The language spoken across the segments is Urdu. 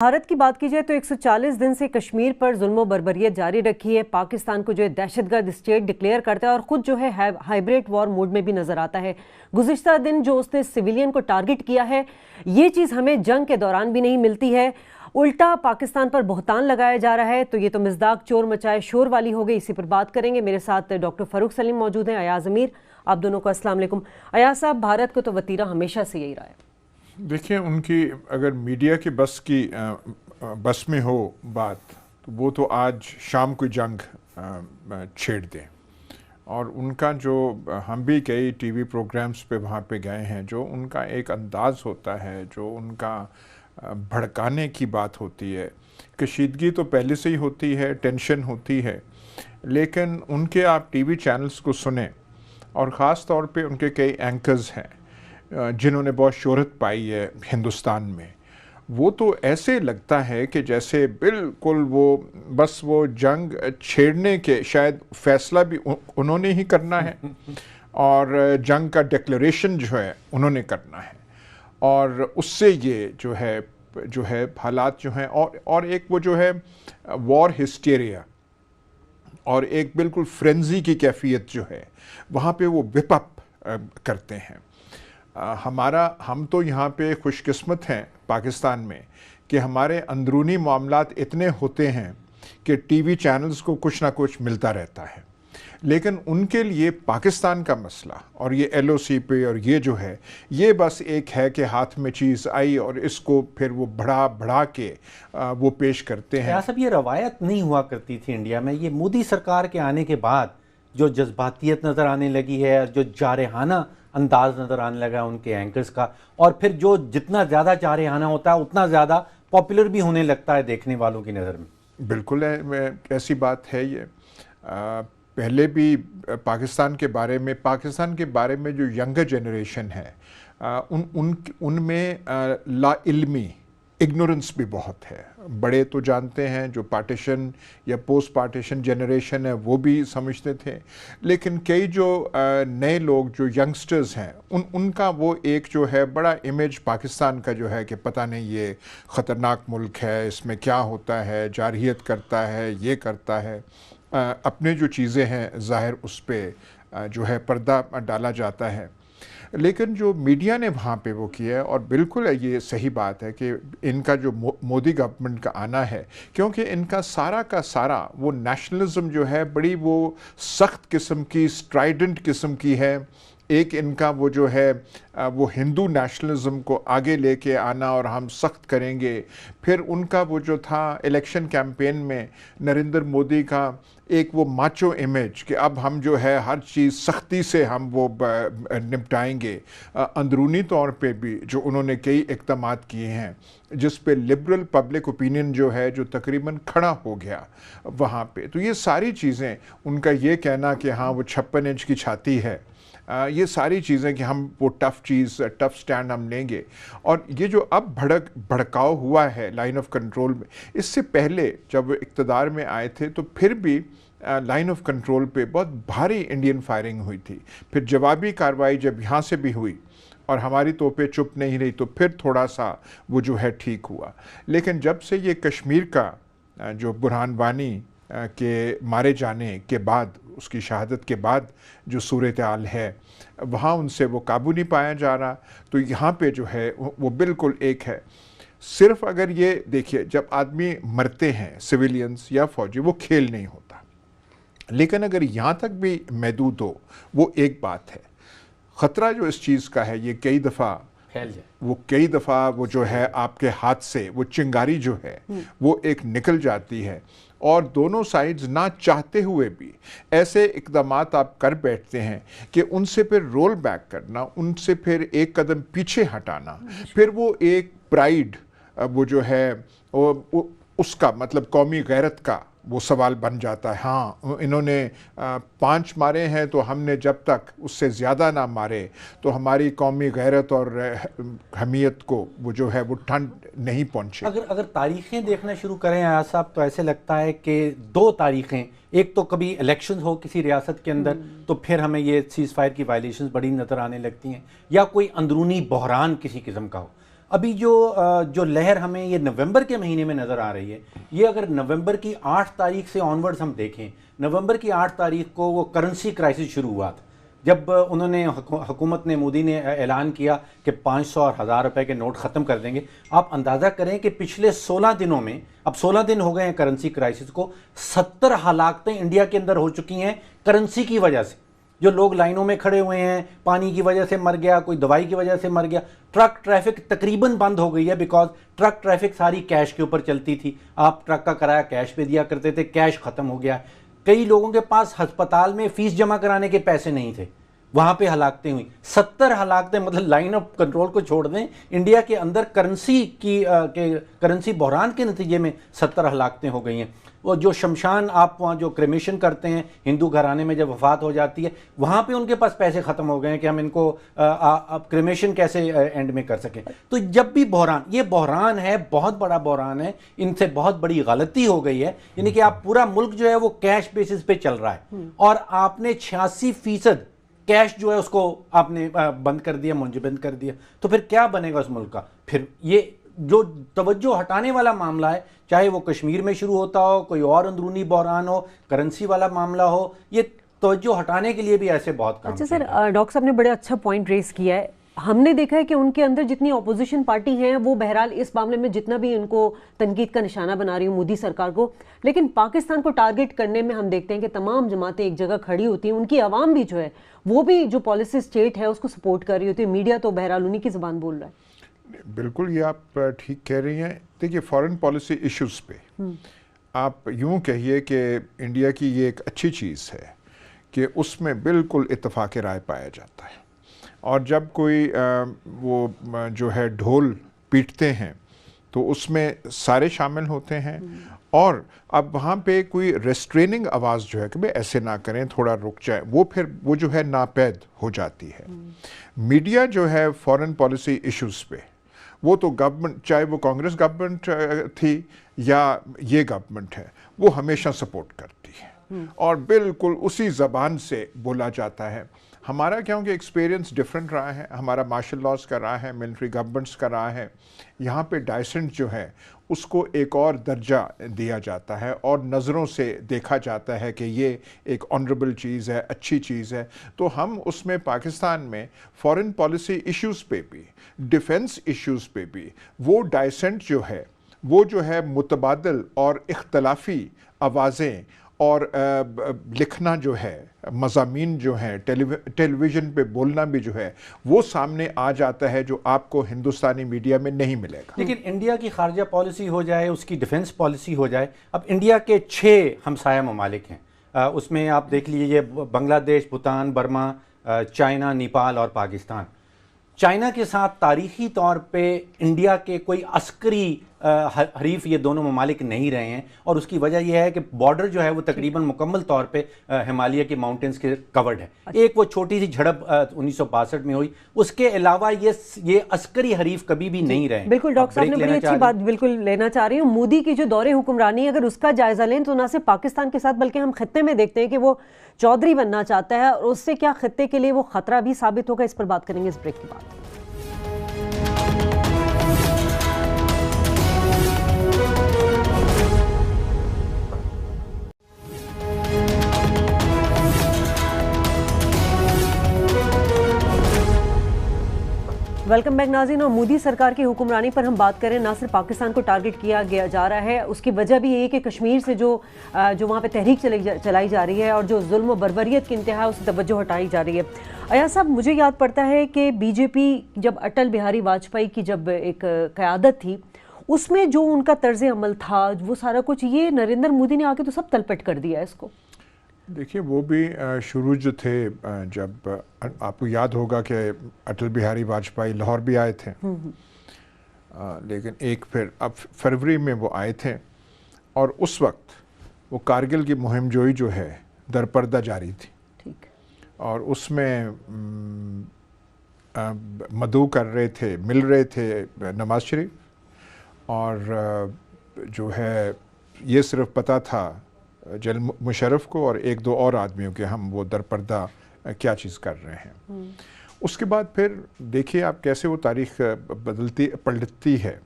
بھارت کی بات کی جائے تو 140 دن سے کشمیر پر ظلم و بربریت جاری رکھی ہے۔ پاکستان کو جو ہے دہشت گرد اسٹیٹ ڈکلیئر کرتا ہے اور خود جو ہے ہائبریڈ وار موڈ میں بھی نظر آتا ہے۔ گزشتہ دن جو اس نے سویلین کو ٹارگٹ کیا ہے، یہ چیز ہمیں جنگ کے دوران بھی نہیں ملتی ہے۔ الٹا پاکستان پر بہتان لگایا جا رہا ہے، تو یہ تو مصداق چور مچائے شور والی ہو گئی۔ اسی پر بات کریں گے، میرے ساتھ ڈاکٹر فاروق سلیم موجود ہیں، ایاز امیر، آپ دونوں کو السلام علیکم۔ ایاز صاحب، بھارت کو تو وتیرہ ہمیشہ سے یہی رہا ہے۔ دیکھیں، ان کی اگر میڈیا کی بس میں ہو بات، تو وہ تو آج شام کو جنگ چھیڑ دیں۔ اور ان کا جو ہم بھی کئی ٹی وی پروگرامز پہ وہاں پہ گئے ہیں، جو ان کا ایک انداز ہوتا ہے، جو ان کا بھڑکانے کی بات ہوتی ہے، کشیدگی تو پہلے سے ہی ہوتی ہے، ٹینشن ہوتی ہے، لیکن ان کے آپ ٹی وی چینلز کو سنیں، اور خاص طور پہ ان کے کئی اینکرز ہیں جنہوں نے بہت شہرت پائی ہے ہندوستان میں، وہ تو ایسے لگتا ہے کہ جیسے بالکل وہ جنگ چھیڑنے کے شاید فیصلہ بھی انہوں نے ہی کرنا ہے، اور جنگ کا ڈکلیریشن جو ہے انہوں نے کرنا ہے، اور اس سے یہ جو ہے حالات جو ہیں، اور ایک وہ جو ہے وار ہسٹیریا اور ایک بالکل فرینزی کی کیفیت جو ہے وہاں پہ وہ وپ اپ کرتے ہیں۔ ہم تو یہاں پہ خوش قسمت ہیں پاکستان میں کہ ہمارے اندرونی معاملات اتنے ہوتے ہیں کہ ٹی وی چینلز کو کچھ نہ کچھ ملتا رہتا ہے، لیکن ان کے لیے پاکستان کا مسئلہ اور یہ ایل او سی پہ اور یہ جو ہے، یہ بس ایک ہے کہ ہاتھ میں چیز آئی اور اس کو پھر وہ بڑھا کے وہ پیش کرتے ہیں۔ صاحب، یہ روایت نہیں ہوا کرتی تھی انڈیا میں، یہ مودی سرکار کے آنے کے بعد جو جذباتیت نظر آنے لگی ہے، جو جارحانہ انداز نظر آنے لگا ان کے اینکرز کا، اور پھر جو جتنا زیادہ جارحانہ ہوتا ہے اتنا زیادہ پاپولر بھی ہونے لگتا ہے دیکھنے والوں کی نظر میں۔ بالکل ایسی بات ہے۔ یہ پہلے بھی پاکستان کے بارے میں جو ینگر جنریشن ہے، ان میں لا علمی، اگنورنس بھی بہت ہے۔ بڑے تو جانتے ہیں، جو پارٹیشن یا پوسٹ پارٹیشن جنریشن ہے وہ بھی سمجھتے تھے، لیکن کئی جو نئے لوگ جو ینگسٹرز ہیں، ان کا وہ ایک جو ہے بڑا امیج پاکستان کا جو ہے کہ پتہ نہیں یہ خطرناک ملک ہے، اس میں کیا ہوتا ہے، جارحیت کرتا ہے، یہ کرتا ہے، اپنے جو چیزیں ہیں ظاہر اس پہ جو ہے پردہ ڈالا جاتا ہے۔ لیکن جو میڈیا نے وہاں پہ وہ کیا ہے، اور بالکل یہ صحیح بات ہے کہ ان کا جو مودی گورنمنٹ کا آنا ہے، کیونکہ ان کا سارا وہ نیشنلزم جو ہے بڑی وہ سخت قسم کی، اسٹرائیڈنٹ قسم کی ہے۔ ایک ان کا وہ جو ہے وہ ہندو نیشنلزم کو آگے لے کے آنا اور ہم سخت کریں گے۔ پھر ان کا وہ جو تھا الیکشن کیمپین میں نریندر مودی کا ایک وہ ماچو امیج کہ اب ہم جو ہے ہر چیز سختی سے ہم وہ نپٹائیں گے۔ اندرونی طور پہ بھی جو انہوں نے کئی اقدامات کیے ہیں جس پہ لبرل پبلک اوپینین جو ہے جو تقریباً کھڑا ہو گیا وہاں پہ، تو یہ ساری چیزیں، ان کا یہ کہنا کہ ہاں وہ 56 انچ کی چھاتی ہے، یہ ساری چیزیں کہ ہم وہ ٹف سٹینڈ ہم لیں گے۔ اور یہ جو اب بھڑکاؤ ہوا ہے لائن آف کنٹرول میں، اس سے پہلے جب وہ اقتدار میں آئے تھے تو پھر بھی لائن آف کنٹرول پہ بہت بھاری انڈین فائرنگ ہوئی تھی۔ پھر جوابی کارروائی جب یہاں سے بھی ہوئی اور ہماری توپیں چپ نہیں رہی تو پھر تھوڑا سا وہ جو ہے ٹھیک ہوا۔ لیکن جب سے یہ کشمیر کا جو برہان وانی کے مارے جانے کے بعد، اس کی شہادت کے بعد جو صورتحال ہے، وہاں ان سے وہ قابو نہیں پایا جا رہا، تو یہاں پہ جو ہے وہ بالکل ایک ہے۔ صرف اگر یہ دیکھیے، جب آدمی مرتے ہیں سویلینز یا فوجی، وہ کھیل نہیں ہوتا، لیکن اگر یہاں تک بھی محدود ہو وہ ایک بات ہے۔ خطرہ جو اس چیز کا ہے، یہ کئی دفعہ وہ جو ہے آپ کے ہاتھ سے وہ چنگاری جو ہے وہ ایک نکل جاتی ہے، اور دونوں سائیڈز نہ چاہتے ہوئے بھی ایسے اقدامات آپ کر بیٹھتے ہیں کہ ان سے پھر رول بیک کرنا، ان سے پھر ایک قدم پیچھے ہٹانا، پھر وہ ایک پرائیڈ وہ جو ہے اس کا مطلب قومی غیرت کا وہ سوال بن جاتا ہے۔ ہاں انہوں نے 5 مارے ہیں تو ہم نے جب تک اس سے زیادہ نہ مارے تو ہماری قومی غیرت اور حمیت کو وہ جو ہے وہ ٹھنڈ نہیں پہنچے۔ اگر تاریخیں دیکھنا شروع کریں ایاز صاحب، تو ایسے لگتا ہے کہ 2 تاریخیں، ایک تو کبھی الیکشن ہو کسی ریاست کے اندر تو پھر ہمیں یہ سیز فائر کی وائلیشنز بڑی نظر آنے لگتی ہیں، یا کوئی اندرونی بحران کسی قسم کا ہو۔ ابھی جو لہر ہمیں یہ نومبر کے مہینے میں نظر آ رہی ہے، یہ اگر نومبر کی 8 تاریخ سے آنورڈز ہم دیکھیں، نومبر کی 8 تاریخ کو وہ کرنسی کرائسس شروع ہوا تھا، جب انہوں نے حکومت نے مودی نے اعلان کیا کہ 500 اور 1000 روپے کے نوٹ ختم کر دیں گے۔ آپ اندازہ کریں کہ پچھلے 16 دنوں میں، اب 16 دن ہو گئے ہیں کرنسی کرائسس کو، 70 ہلاکتیں انڈیا کے اندر ہو چکی ہیں کرنسی کی وجہ سے۔ جو لوگ لائنوں میں کھڑے ہوئے ہیں، پانی کی وجہ سے مر گیا، کوئی دوائی کی وجہ سے مر گیا، ٹرک ٹریفک تقریباً بند ہو گئی ہے، بیکاز ٹرک ٹریفک ساری کیش کے اوپر چلتی تھی، آپ ٹرک کا کرایہ کیش پہ دیا کرتے تھے، کیش ختم ہو گیا۔ کئی لوگوں کے پاس ہسپتال میں فیس جمع کرانے کے پیسے نہیں تھے، وہاں پہ ہلاکتیں ہوئیں، 70 ہلاکتیں، مطلب لائن آف کنٹرول کو چھوڑ دیں، انڈیا کے اندر کرنسی بحران کے نتیجے میں 70 ہلاکتیں ہو گئی ہیں۔ وہ جو شمشان، آپ وہاں جو کریمیشن کرتے ہیں ہندو گھرانے میں جب وفات ہو جاتی ہے، وہاں پہ ان کے پاس پیسے ختم ہو گئے ہیں کہ ہم ان کو کریمیشن کیسے اینڈ میں کر سکیں۔ تو جب بھی یہ بحران ہے، بہت بڑا بحران ہے، ان سے بہت بڑی غلطی ہو گئی ہے، یعنی کہ آپ پورا ملک جو ہے وہ کیش بیسس پہ چل رہا ہے، اور آپ نے 86% کیش جو ہے اس کو آپ نے بند کر دیا، منجمد کر دیا، تو پھر کیا بنے گا اس ملک کا؟ پھر یہ جو توجہ ہٹانے والا معاملہ ہے، چاہے وہ کشمیر میں شروع ہوتا ہو، کوئی اور اندرونی بحران ہو، کرنسی والا معاملہ ہو، یہ توجہ ہٹانے کے لیے بھی ایسے بہت کام۔ اچھا سر، ڈاکٹر صاحب نے بڑے اچھا پوائنٹ ریز کیا ہے۔ ہم نے دیکھا ہے کہ ان کے اندر جتنی اپوزیشن پارٹی ہیں وہ بہرحال اس معاملے میں جتنا بھی ان کو تنقید کا نشانہ بنا رہی ہوں مودی سرکار کو، لیکن پاکستان کو ٹارگٹ کرنے میں ہم دیکھتے ہیں کہ تمام جماعتیں ایک جگہ کھڑی ہوتی ہیں، ان کی عوام بھی جو ہے وہ بھی جو پالیسی اسٹیٹ ہے اس کو سپورٹ کر رہی ہوتی ہے، میڈیا تو بہرحال انہی کی زبان بول رہا ہے۔ بالکل، یہ آپ ٹھیک کہہ رہی ہیں۔ دیکھیے، فارن پالیسی ایشوز پہ آپ یوں کہیے کہ انڈیا کی یہ ایک اچھی چیز ہے کہ اس میں بالکل اتفاق رائے پایا جاتا ہے، اور جب کوئی وہ جو ہے ڈھول پیٹتے ہیں تو اس میں سارے شامل ہوتے ہیں، اور اب وہاں پہ کوئی ریسٹریننگ آواز جو ہے کہ بھئی ایسے نہ کریں، تھوڑا رک جائیں، وہ جو ہے ناپید ہو جاتی ہے۔ میڈیا جو ہے فارن پالیسی ایشوز پہ، وہ تو گورنمنٹ، چاہے وہ کانگریس گورنمنٹ تھی یا یہ گورنمنٹ ہے، وہ ہمیشہ سپورٹ کرتی ہے، اور بالکل اسی زبان سے بولا جاتا ہے۔ ہمارا کیونکہ ایکسپیرینس ڈیفرنٹ رہا ہے، ہمارا مارشل لاز کا رہا ہے، ملٹری گورنمنٹس کا رہا ہے، یہاں پہ ڈائسنٹ جو ہے اس کو ایک اور درجہ دیا جاتا ہے، اور نظروں سے دیکھا جاتا ہے کہ یہ ایک آنریبل چیز ہے، اچھی چیز ہے۔ تو ہم اس میں پاکستان میں فارن پالیسی ایشوز پہ بھی، ڈیفنس ایشوز پہ بھی، وہ ڈائسنٹ جو ہے متبادل اور اختلافی آوازیں اور لکھنا جو ہے، مضامین جو ہیں، ٹیلی ویژن پہ بولنا بھی جو ہے، وہ سامنے آ جاتا ہے، جو آپ کو ہندوستانی میڈیا میں نہیں ملے گا۔ لیکن انڈیا کی خارجہ پالیسی ہو جائے، اس کی ڈیفنس پالیسی ہو جائے، اب انڈیا کے 6 ہمسایہ ممالک ہیں، اس میں آپ دیکھ لیجیے بنگلہ دیش، بھوٹان، برما، چائنا، نیپال اور پاکستان۔ چائنا کے ساتھ تاریخی طور پہ انڈیا کے کوئی عسکری حریف یہ دونوں ممالک نہیں رہے ہیں، اور اس کی وجہ یہ ہے کہ بارڈر جو ہے وہ تقریباً مکمل طور پہ ہمالیہ کی ماؤنٹینز کے کورڈ ہے۔ ایک وہ چھوٹی سی جھڑپ 1962 میں ہوئی، اس کے علاوہ یہ عسکری حریف کبھی بھی نہیں رہے۔ بالکل، ڈاکٹر صاحب نے بڑی اچھی بات بالکل لینا چاہ رہی ہوں۔ مودی کی جو دور حکمرانی ہے، اگر اس کا جائزہ لیں تو نہ صرف پاکستان کے ساتھ بلکہ ہم خطے میں دیکھتے ہیں کہ وہ چودھری بننا چاہتا ہے، اور اس سے کیا خطے کے لیے وہ خطرہ بھی ثابت ہوگا، اس پر بات کریں گے اس بریک کے بعد۔ ویلکم بیک ناظرین، اور مودی سرکار کی حکمرانی پر ہم بات کریں، نہ صرف پاکستان کو ٹارگٹ کیا جا رہا ہے، اس کی وجہ بھی یہ ہے کہ کشمیر سے جو وہاں پہ تحریک چلائی جا رہی ہے، اور جو ظلم و بربریت کی انتہا ہے، اس سے توجہ ہٹائی جا رہی ہے۔ ایاز صاحب، مجھے یاد پڑتا ہے کہ بی جے پی جب اٹل بہاری واجپئی کی جب ایک قیادت تھی، اس میں جو ان کا طرز عمل تھا، وہ سارا کچھ، یہ نریندر مودی نے آ کے تو سب تلپٹ کر دیا ہے اس کو۔ دیکھیے، وہ بھی شروع جو تھے، جب آپ کو یاد ہوگا کہ اٹل بہاری واجپئی لاہور بھی آئے تھے، لیکن پھر اب فروری میں وہ آئے تھے، اور اس وقت وہ کارگل کی مہم جوئی جو ہے در پردہ جاری تھی، اور اس میں مدعو کر رہے تھے، مل رہے تھے نواز شریف، اور جو ہے یہ صرف پتہ تھا جنرل مشرف کو اور 1-2 اور آدمیوں کے، ہم وہ در پردہ کیا چیز کر رہے ہیں۔ اس کے بعد پھر دیکھیے آپ کیسے وہ تاریخ پلٹتی ہے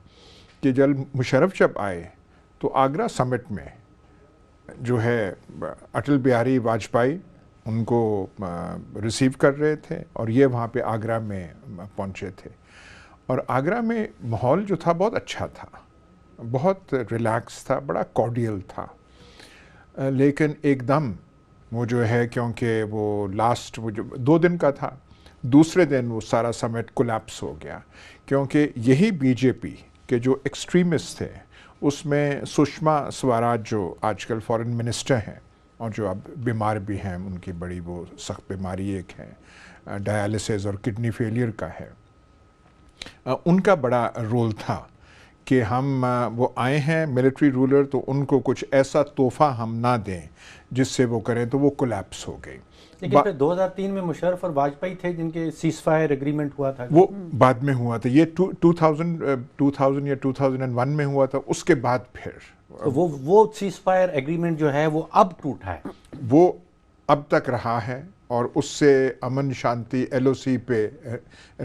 کہ جب مشرف جب آئے تو آگرہ سمٹ میں جو ہے اٹل بہاری واجپئی ان کو ریسیو کر رہے تھے اور یہ وہاں پہ آگرہ میں پہنچے تھے، اور آگرہ میں ماحول جو تھا بہت اچھا تھا، بہت ریلیکس تھا، بڑا کارڈیل تھا. لیکن ایک دم وہ جو ہے، کیونکہ وہ لاسٹ وہ جو 2 دن کا تھا، دوسرے دن وہ سارا سمٹ کولیپس ہو گیا، کیونکہ یہی بی جے پی کے جو ایکسٹریمسٹ تھے، اس میں سشما سوراج جو آج کل فارن منسٹر ہیں اور جو اب بیمار بھی ہیں، ان کی بڑی وہ سخت بیماری ایک ہے، ڈائیلسس اور کڈنی فیلئر کا ہے، ان کا بڑا رول تھا کہ ہم وہ آئے ہیں ملٹری رولر تو ان کو کچھ ایسا تحفہ ہم نہ دیں جس سے وہ کریں، تو وہ کولیپس ہو گئی. لیکن پھر 2003 میں مشرف اور واجپئی تھے جن کے سیز فائر ایگریمنٹ ہوا تھا. وہ بعد میں ہوا تھا، یہ 2000 یا 2001 میں ہوا تھا. اس کے بعد پھر تو وہ سیز فائر ایگریمنٹ جو ہے وہ اب ٹوٹا ہے، وہ اب تک رہا ہے اور اس سے امن شانتی LOC پہ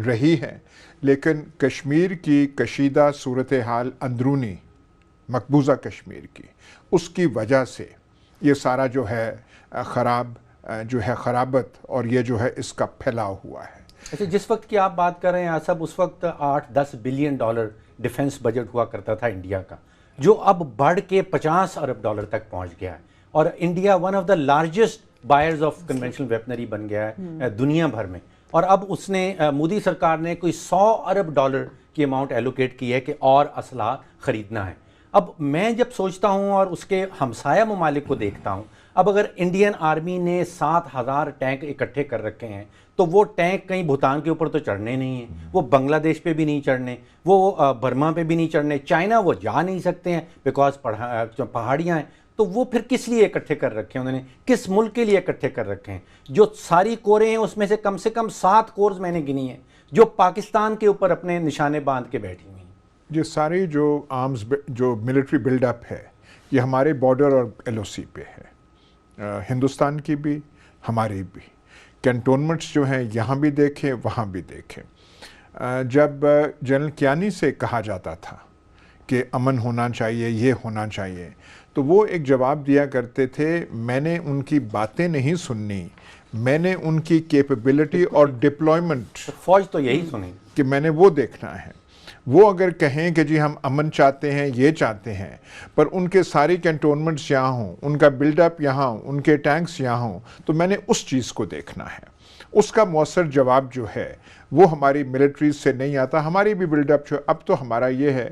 رہی ہے. لیکن کشمیر کی کشیدہ صورتحال اندرونی مقبوضہ کشمیر کی، اس کی وجہ سے یہ سارا جو ہے خرابت اور یہ جو ہے اس کا پھیلاؤ ہوا ہے. اچھا، جس وقت کی آپ بات کر رہے ہیں آصف، اس وقت $8-10 بلین ڈیفنس بجٹ ہوا کرتا تھا انڈیا کا، جو اب بڑھ کے $50 ارب تک پہنچ گیا ہے، اور India one of the largest buyers of conventional weaponry بن گیا ہے دنیا بھر میں. اور اب اس نے مودی سرکار نے کوئی $100 ارب کی اماؤنٹ ایلوکیٹ کی ہے کہ اور اسلحہ خریدنا ہے. اب میں جب سوچتا ہوں اور اس کے ہمسایہ ممالک کو دیکھتا ہوں، اب اگر انڈین آرمی نے 7,000 ٹینک اکٹھے کر رکھے ہیں تو وہ ٹینک کہیں بھوتان کے اوپر تو چڑھنے نہیں ہیں، وہ بنگلہ دیش پہ بھی نہیں چڑھنے، وہ برما پہ بھی نہیں چڑھنے، چائنا وہ جا نہیں سکتے ہیں بیکاز پہاڑیاں ہیں. تو وہ پھر کس لیے اکٹھے کر رکھے ہیں انہوں نے، کس ملک کے لیے اکٹھے کر رکھے ہیں؟ جو ساری کوریں ہیں اس میں سے کم 7 کورز میں نے گنی ہیں جو پاکستان کے اوپر اپنے نشانے باندھ کے بیٹھی ہوئی ہیں. یہ ساری جو آرمز جو ملٹری بلڈ اپ ہے، یہ ہمارے بارڈر اور LOC پہ ہے، ہندوستان کی بھی ہماری بھی. کینٹونمنٹس جو ہیں یہاں بھی دیکھیں وہاں بھی دیکھیں. جب جنرل کیانی سے کہا جاتا تھا کہ امن ہونا چاہیے، یہ ہونا چاہیے، تو وہ ایک جواب دیا کرتے تھے، میں نے ان کی باتیں نہیں سننی، میں نے ان کی کیپیبلٹی اور ڈپلائمنٹ، فوج تو یہی سنیں کہ میں نے وہ دیکھنا ہے. وہ اگر کہیں کہ جی ہم امن چاہتے ہیں، یہ چاہتے ہیں، پر ان کے ساری کینٹونمنٹس یہاں ہوں، ان کا بلڈ اپ یہاں ہوں، ان کے ٹینکس یہاں ہوں، تو میں نے اس چیز کو دیکھنا ہے. اس کا مؤثر جواب جو ہے وہ ہماری ملٹریز سے نہیں آتا. ہماری بھی بلڈ اپ جو اب تو ہمارا یہ ہے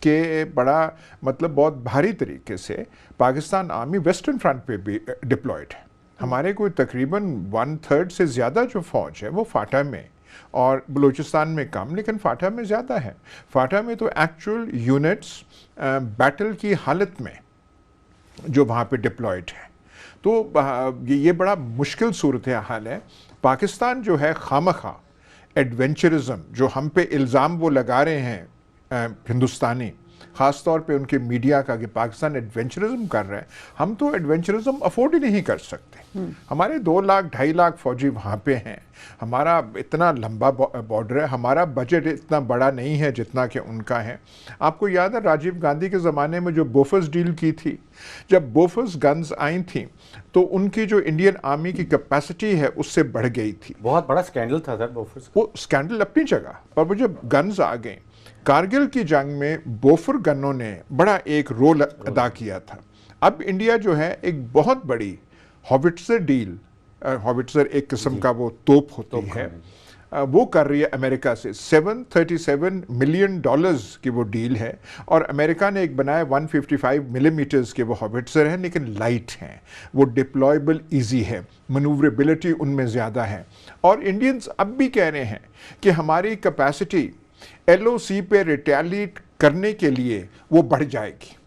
کہ بڑا مطلب بہت بھاری طریقے سے پاکستان آرمی ویسٹرن فرنٹ پہ بھی ڈپلائڈ ہے. ہمارے کوئی تقریباً 1/3 سے زیادہ جو فوج ہے وہ فاٹا میں اور بلوچستان میں کم، لیکن فاٹا میں زیادہ ہے. فاٹا میں تو ایکچوئل یونٹس بیٹل کی حالت میں جو وہاں پہ ڈپلائڈ ہے. تو یہ بڑا مشکل صورتحال ہے. پاکستان جو ہے خامخواہ ایڈونچرزم جو ہم پہ الزام وہ لگا رہے ہیں ہندوستانی، خاص طور پہ ان کے میڈیا کا، کہ پاکستان ایڈونچرزم کر رہے ہیں. ہم تو ایڈونچرزم افورڈ ہی نہیں کر سکتے. ہمارے 2-2.5 لاکھ فوجی وہاں پہ ہیں، ہمارا اتنا لمبا بارڈر ہے، ہمارا بجٹ اتنا بڑا نہیں ہے جتنا کہ ان کا ہے. آپ کو یاد ہے راجیو گاندھی کے زمانے میں جو بوفرس ڈیل کی تھی، جب بوفرس گنز آئی تھیں تو ان کی جو انڈین آرمی کی کیپیسٹی ہے اس سے بڑھ گئی تھی. بہت بڑا سکینڈل تھا سر بوفرس. وہ سکینڈل اپنی جگہ، پر وہ جب گنز آ گئیں، کارگل کی جنگ میں بوفر گنوں نے بڑا ایک رول ادا کیا تھا. اب انڈیا جو ہے ایک بہت بڑی ہاوٹزر ڈیل، ہاوٹزر ایک قسم کا وہ توپ ہوتی ہے، وہ کر رہی ہے امریکہ سے. $737 ملین کی وہ ڈیل ہے، اور امریکہ نے ایک بنایا 155 ملی میٹرز کے وہ ہاوٹزر ہیں، لیکن لائٹ ہیں، وہ ڈپلائبل ایزی ہے، منوربلٹی ان میں زیادہ ہے. اور انڈینز اب بھی کہہ رہے ہیں کہ ہماری کیپیسٹی LOC پہ ریٹیلیٹ کرنے کے لیے وہ بڑھ جائے گی.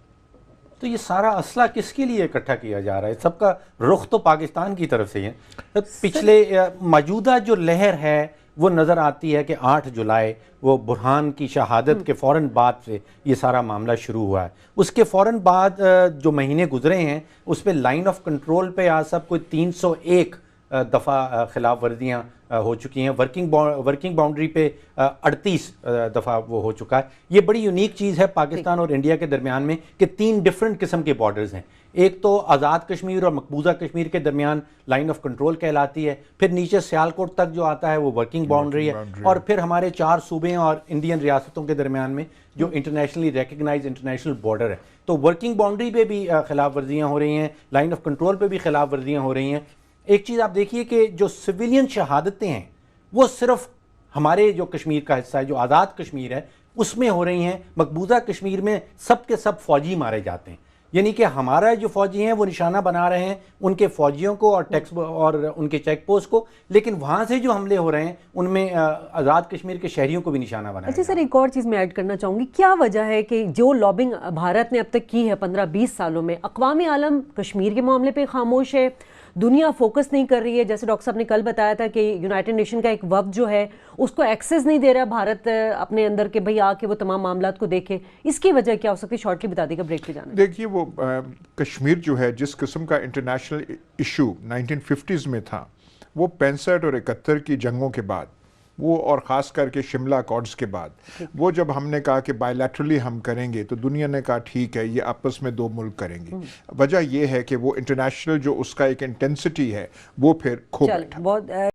تو یہ سارا اسلحہ کس کے لیے اکٹھا کیا جا رہا ہے؟ سب کا رخ تو پاکستان کی طرف سے ہی ہے. پچھلے موجودہ جو لہر ہے وہ نظر آتی ہے کہ 8 جولائی وہ برہان کی شہادت کے فوراً بعد سے یہ سارا معاملہ شروع ہوا ہے. اس کے فوراً بعد جو مہینے گزرے ہیں اس پہ لائن آف کنٹرول پہ آج سب کوئی 301 دفعہ خلاف ورزیاں ہو چکی ہیں. ورکنگ باؤنڈری پہ 38 دفعہ وہ ہو چکا ہے. یہ بڑی یونیک چیز ہے پاکستان اور انڈیا کے درمیان میں کہ 3 ڈفرنٹ قسم کے بارڈرز ہیں. ایک تو آزاد کشمیر اور مقبوضہ کشمیر کے درمیان لائن آف کنٹرول کہلاتی ہے, پھر نیچے سیالکوٹ تک جو آتا ہے وہ ورکنگ باؤنڈری ہے, اور پھر ہمارے 4 صوبے اور انڈین ریاستوں کے درمیان میں جو انٹرنیشنلی ریکگنائز انٹرنیشنل بارڈر ہے. تو ورکنگ باؤنڈری پہ بھی خلاف ورزیاں ہو رہی ہیں, لائن آف کنٹرول پہ بھی خلاف ورزیاں ہو رہی ہیں. ایک چیز آپ دیکھیے کہ جو سویلین شہادتیں ہیں وہ صرف ہمارے جو کشمیر کا حصہ ہے, جو آزاد کشمیر ہے, اس میں ہو رہی ہیں. مقبوضہ کشمیر میں سب کے سب فوجی مارے جاتے ہیں, یعنی کہ ہمارا جو فوجی ہیں وہ نشانہ بنا رہے ہیں ان کے فوجیوں کو اور ان کے چیک پوسٹ کو, لیکن وہاں سے جو حملے ہو رہے ہیں ان میں آزاد کشمیر کے شہریوں کو بھی نشانہ بنایا. اچھا سر, ایک اور چیز میں ایڈ کرنا چاہوں گی, کیا وجہ ہے کہ جو لابنگ بھارت نے اب تک کی ہے 15-20 سالوں میں, اقوام عالم کشمیر کے معاملے پہ خاموش ہے, دنیا فوکس نہیں کر رہی ہے. جیسے ڈاکٹر صاحب نے کل بتایا تھا کہ یونائٹڈ نیشن کا ایک وفد جو ہے اس کو ایکسیس نہیں دے رہا بھارت اپنے اندر کہ بھئی آ کے وہ تمام معاملات کو دیکھے. اس کی وجہ کیا ہو سکتی ہے؟ شارٹلی بتا دے گا, بریک پہ جانا. دیکھیے وہ کشمیر جو ہے جس قسم کا انٹرنیشنل ایشو 1950s میں تھا, وہ 65 اور 71 کی جنگوں کے بعد, وہ اور خاص کر کے شملہ اکارڈز کے بعد, وہ جب ہم نے کہا کہ بائی لیٹرلی ہم کریں گے تو دنیا نے کہا ٹھیک ہے, یہ آپس میں 2 ملک کریں گے. وجہ یہ ہے کہ وہ انٹرنیشنل جو اس کا ایک انٹینسٹی ہے وہ پھر کھو بیٹھا.